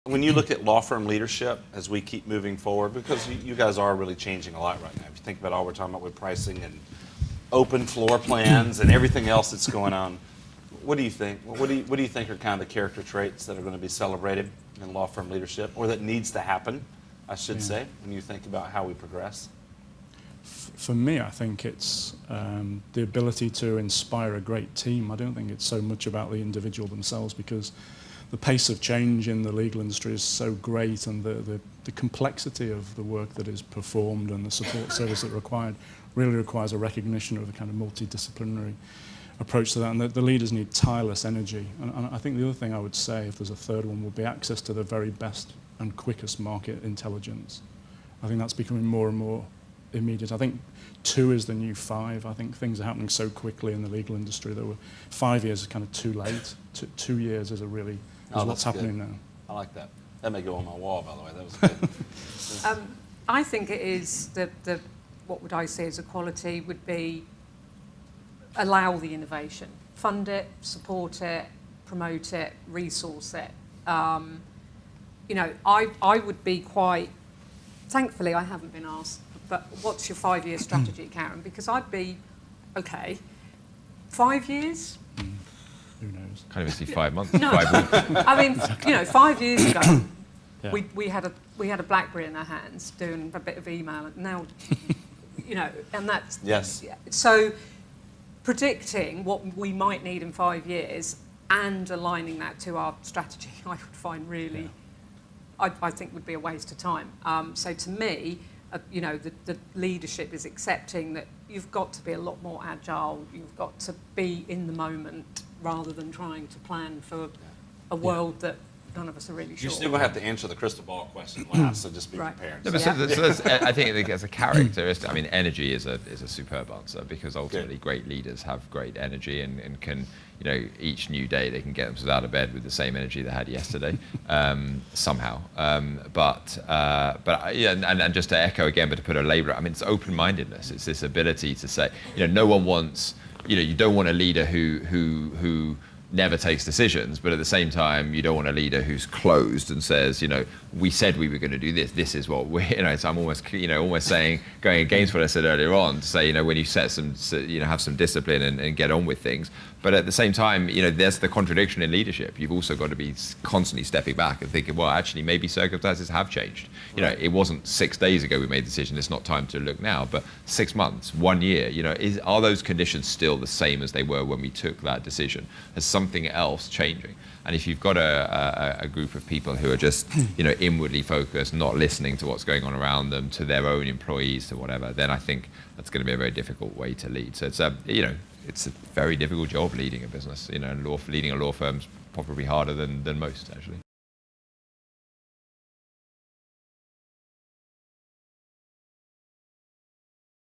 When you look at law firm leadership as we keep moving forward, because you guys are really changing a lot right now. If you think about all we're talking about with pricing and open floor plans and everything else that's going on, what do you think? What do you think are kind of the character traits that are going to be celebrated in law firm leadership, or that needs to happen, I should say, when you think about how we progress? For me, I think it's the ability to inspire a great team. I don't think it's so much about the individual themselves, because the pace of change in the legal industry is so great, and the complexity of the work that is performed and the support service that required really requires a recognition of a kind of multidisciplinary approach to that, and the leaders need tireless energy. And I think the other thing I would say, if there's a third one, would be access to the very best and quickest market intelligence. I think that's becoming more and more immediate. I think 2 is the new 5. I think things are happening so quickly in the legal industry that 5 years is kind of too late. 2 years is what's happening now. I like that. That may go on my wall, by the way. That was good. I think it is what would I say as a quality would be allow the innovation, fund it, support it, promote it, resource it. You know, I would be quite. Thankfully, I haven't been asked. But what's your 5-year strategy, Karen? Because I'd be, okay, 5 years? Who knows? Can't even see 5 months. No. 5 weeks. I mean, you know, 5 years ago, Yeah. we had a BlackBerry in our hands doing a bit of email. And now, you know, and that's... Yes. So predicting what we might need in 5 years and aligning that to our strategy, I would find really, I think would be a waste of time. So to me, you know, the leadership is accepting that you've got to be a lot more agile. You've got to be in the moment rather than trying to plan for a world that none of us are really sure. You're still going to have to answer the crystal ball question last, so just be prepared. No, but so that's, I think as a characteristic, I mean, energy is a superb answer, because ultimately great leaders have great energy and can, you know, each new day they can get themselves out of bed with the same energy they had yesterday, somehow. But yeah, and just to echo again, but to put a label, I mean, it's open-mindedness. It's this ability to say, you know, no one wants, you know, you don't want a leader who never takes decisions, but at the same time, you don't want a leader who's closed and says, you know, we said we were going to do this. This is what we're, you know. So I'm almost saying, going against what I said earlier on, to say, you know, when you set some, you know, have some discipline and get on with things. But at the same time, you know, there's the contradiction in leadership. You've also got to be constantly stepping back and thinking, well, actually, maybe circumstances have changed. You know, it wasn't 6 days ago we made the decision. It's not time to look now. But 6 months, 1 year, you know, are those conditions still the same as they were when we took that decision? Has something else changing? And if you've got a group of people who are just, you know, inwardly focused, not listening to what's going on around them, to their own employees, to whatever, then I think that's going to be a very difficult way to lead. So it's you know, it's a very difficult job leading a business. You know, leading a law firm's probably harder than most, actually.